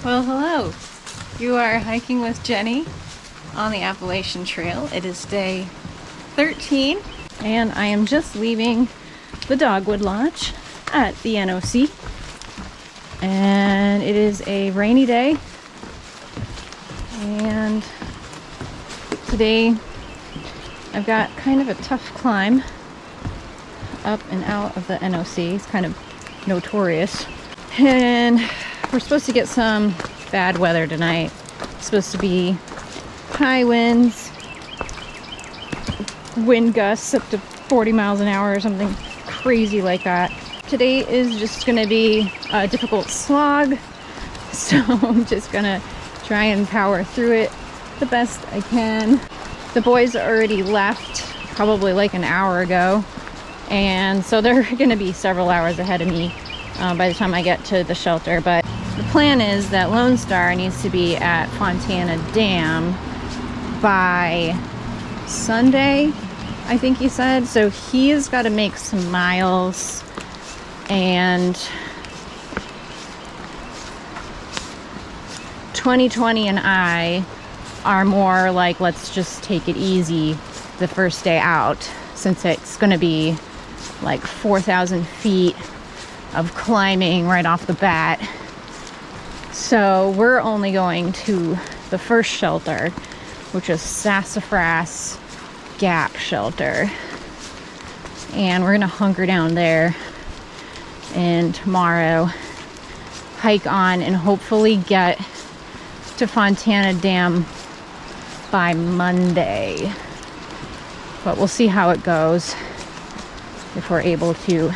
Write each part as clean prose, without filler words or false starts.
Well, hello. You are hiking with Jenny on the Appalachian Trail. It is day 13, and I am just leaving the Dogwood Lodge at the NOC. And it is a rainy day, and today I've got kind of a tough climb up and out of the NOC. It's kind of notorious. And we're supposed to get some bad weather tonight. It's supposed to be high winds, wind gusts up to 40 miles an hour or something crazy like that. Today is just gonna be a difficult slog, so I'm just gonna try and power through it the best I can. The boys already left probably like an hour ago, and so they're gonna be several hours ahead of me by the time I get to the shelter. But the plan is that Lone Star needs to be at Fontana Dam by Sunday, I think he said. So he has got to make some miles, and 2020 and I are more like, let's just take it easy the first day out, since it's going to be like 4,000 feet of climbing right off the bat. So we're only going to the first shelter, which is Stecoah Gap shelter, and we're gonna hunker down there, and tomorrow hike on and hopefully get to Fontana Dam by Monday. But we'll see how it goes, if we're able to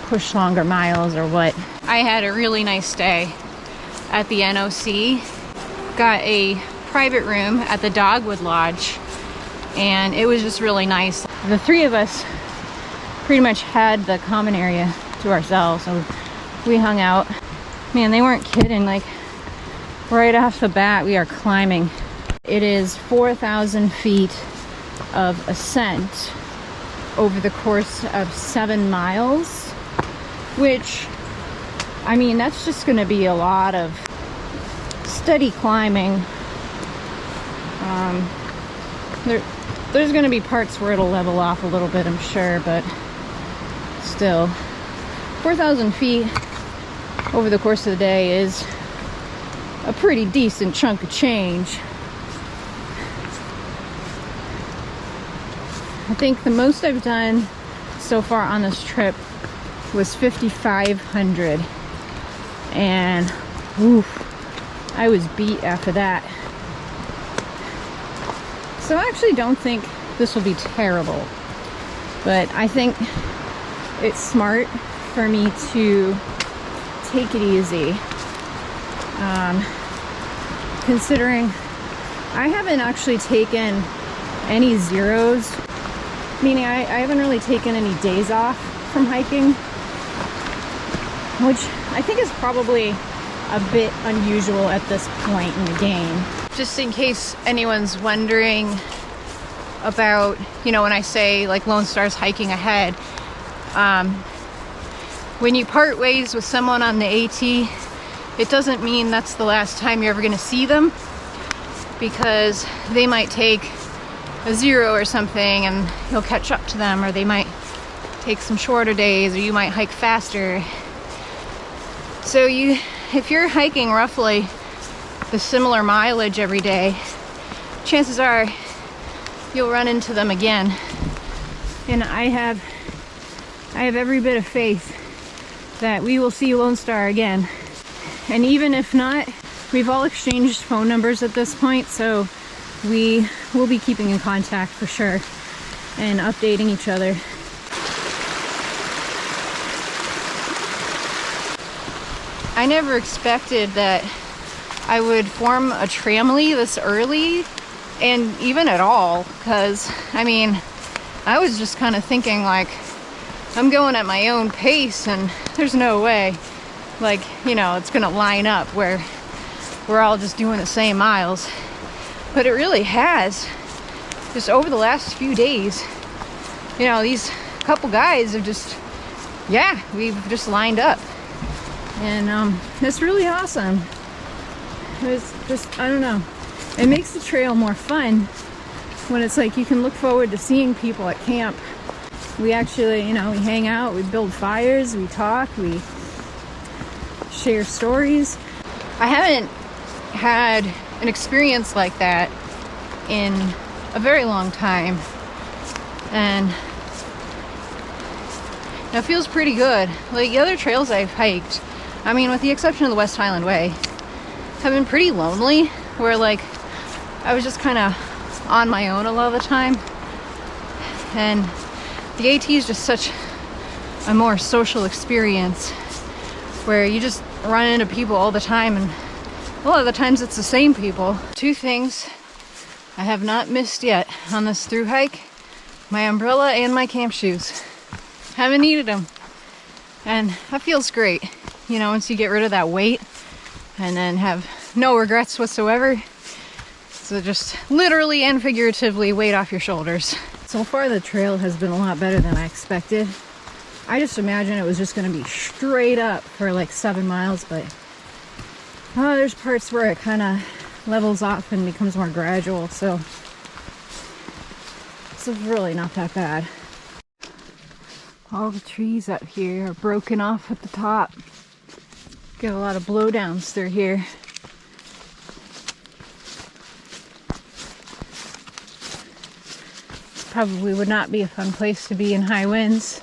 push longer miles or what. I had a really nice day at the NOC. Got a private room at the Dogwood Lodge, and it was just really nice. The three of us pretty much had the common area to ourselves, so we hung out. Man, they weren't kidding. Like, right off the bat, we are climbing. It is 4,000 feet of ascent over the course of 7 miles, which, I mean, that's just going to be a lot of steady climbing. There's going to be parts where it'll level off a little bit, I'm sure, but still, 4,000 feet over the course of the day is a pretty decent chunk of change. I think the most I've done so far on this trip was 5,500, and oof, I was beat after that. So I actually don't think this will be terrible, but I think it's smart for me to take it easy, considering I haven't actually taken any zeros, meaning I haven't really taken any days off from hiking, which I think is probably a bit unusual at this point in the game. Just in case anyone's wondering about, you know, when I say like Lone Star's hiking ahead, when you part ways with someone on the AT, it doesn't mean that's the last time you're ever going to see them, because they might take a zero or something and you'll catch up to them, or they might take some shorter days, or you might hike faster. So if you're hiking roughly the similar mileage every day, chances are you'll run into them again. And I have every bit of faith that we will see Lone Star again. And even if not, we've all exchanged phone numbers at this point, so we will be keeping in contact for sure and updating each other. I never expected that I would form a tramily this early, and even at all, because I mean, I was just kind of thinking like, I'm going at my own pace, and there's no way, like, you know, it's gonna line up where we're all just doing the same miles. But it really has. Just over the last few days, you know, these couple guys have just, yeah, we've just lined up. And it's really awesome. It's just, I don't know, it makes the trail more fun when it's like you can look forward to seeing people at camp. We actually, you know, we hang out, we build fires, we talk, we share stories. I haven't had an experience like that in a very long time, and it feels pretty good. Like the other trails I've hiked, I mean, with the exception of the West Highland Way, have been pretty lonely, where like I was just kind of on my own a lot of the time. And the AT is just such a more social experience where you just run into people all the time, and a lot of the times it's the same people. Two things I have not missed yet on this through hike: my umbrella and my camp shoes. Haven't needed them, and that feels great, you know, once you get rid of that weight and then have no regrets whatsoever. So just literally and figuratively weight off your shoulders. So far the trail has been a lot better than I expected. I just imagined it was just going to be straight up for like 7 miles, but there's parts where it kind of levels off and becomes more gradual, so this is really not that bad. All the trees up here are broken off at the top. Get a lot of blowdowns through here. Probably would not be a fun place to be in high winds.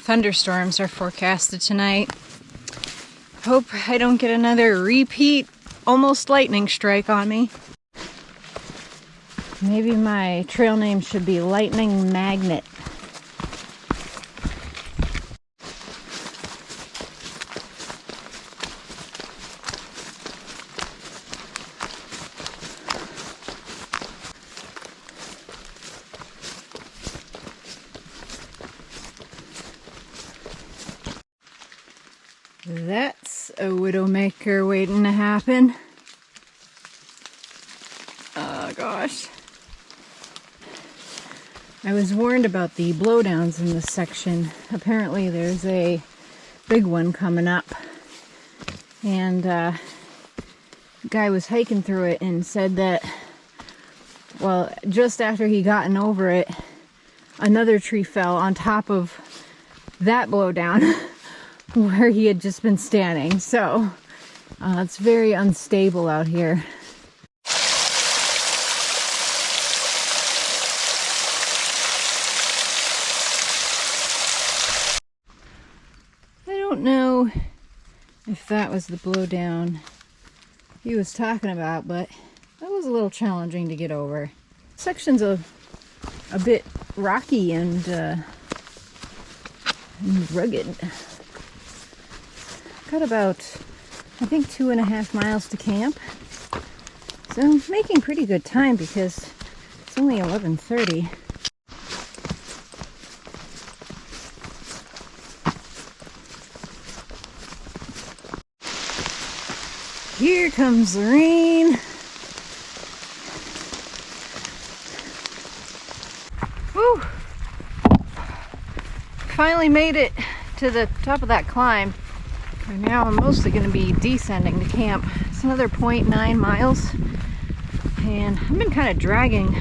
Thunderstorms are forecasted tonight. Hope I don't get another repeat almost lightning strike on me. Maybe my trail name should be Lightning Magnet. That's a widowmaker waiting to happen. Oh gosh. I was warned about the blowdowns in this section. Apparently there's a big one coming up. And a guy was hiking through it and said that, well, just after he gotten over it, another tree fell on top of that blowdown where he had just been standing. So it's very unstable out here. I don't know if that was the blowdown he was talking about, but that was a little challenging to get over. Section's a bit rocky and rugged. Got about, I think, 2.5 miles to camp. So I'm making pretty good time because it's only 11:30. Here comes the rain. Woo! Finally made it to the top of that climb. And now I'm mostly going to be descending to camp. It's another 0.9 miles. And I've been kind of dragging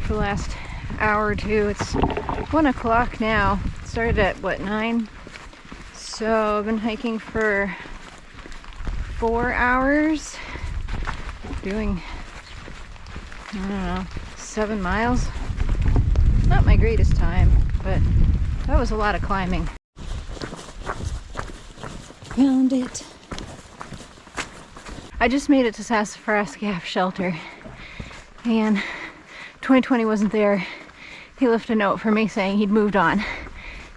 for the last hour or two. It's 1 o'clock now. It started at, what, 9? So I've been hiking for 4 hours. Doing, I don't know, 7 miles. Not my greatest time, but that was a lot of climbing. Found it. I just made it to Stecoah Gap shelter, and 2020 wasn't there. He left a note for me saying he'd moved on.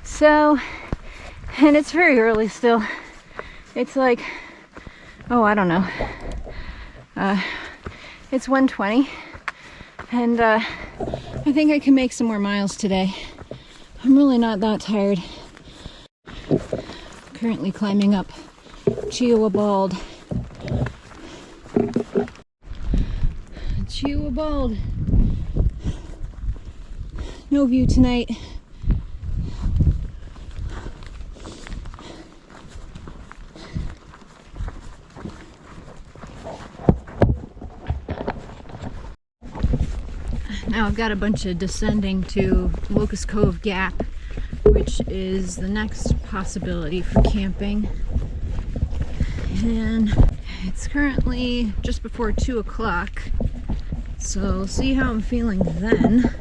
So, and it's very early still. It's like, oh, I don't know. It's 1:20, and I think I can make some more miles today. I'm really not that tired. Currently climbing up Stecoah Bald. Stecoah Bald. No view tonight. Now I've got a bunch of descending to Stecoah Gap, which is the next possibility for camping. And it's currently just before 2 o'clock, so we'll see how I'm feeling then.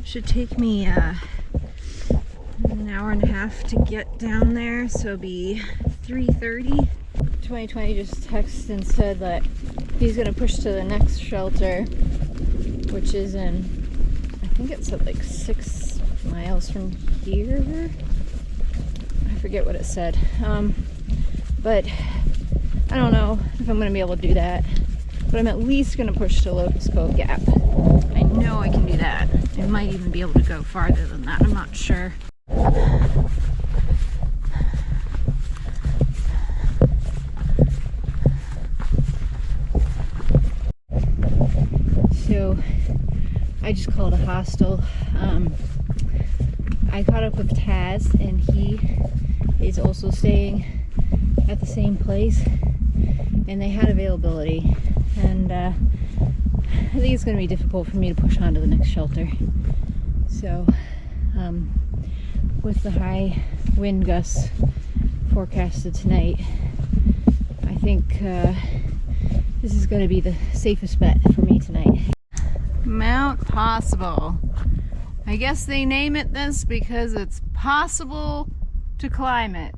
Should take me an hour and a half to get down there, so it'll be 3:30. 2020 just texted and said that he's gonna push to the next shelter, which is in, I think it's at like 6 miles from here. I forget what it said. But I don't know if I'm gonna be able to do that. But I'm at least gonna push to Stecoah Gap. I know I can do that. I might even be able to go farther than that. I'm not sure. So I just called a hostel. I caught up with Taz, and he is also staying at the same place, and they had availability, and I think it's going to be difficult for me to push on to the next shelter. So with the high wind gusts forecasted tonight, I think this is going to be the safest bet for me tonight. Mount Possible. I guess they name it this because it's possible to climb it.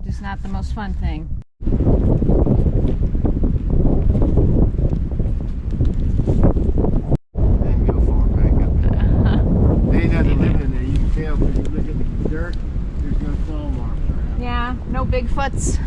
Just not the most fun thing. They can go far back up there. They ain't nothing living in there. You can tell when you look at the dirt, there's no claw marks around. Yeah, no Bigfoots.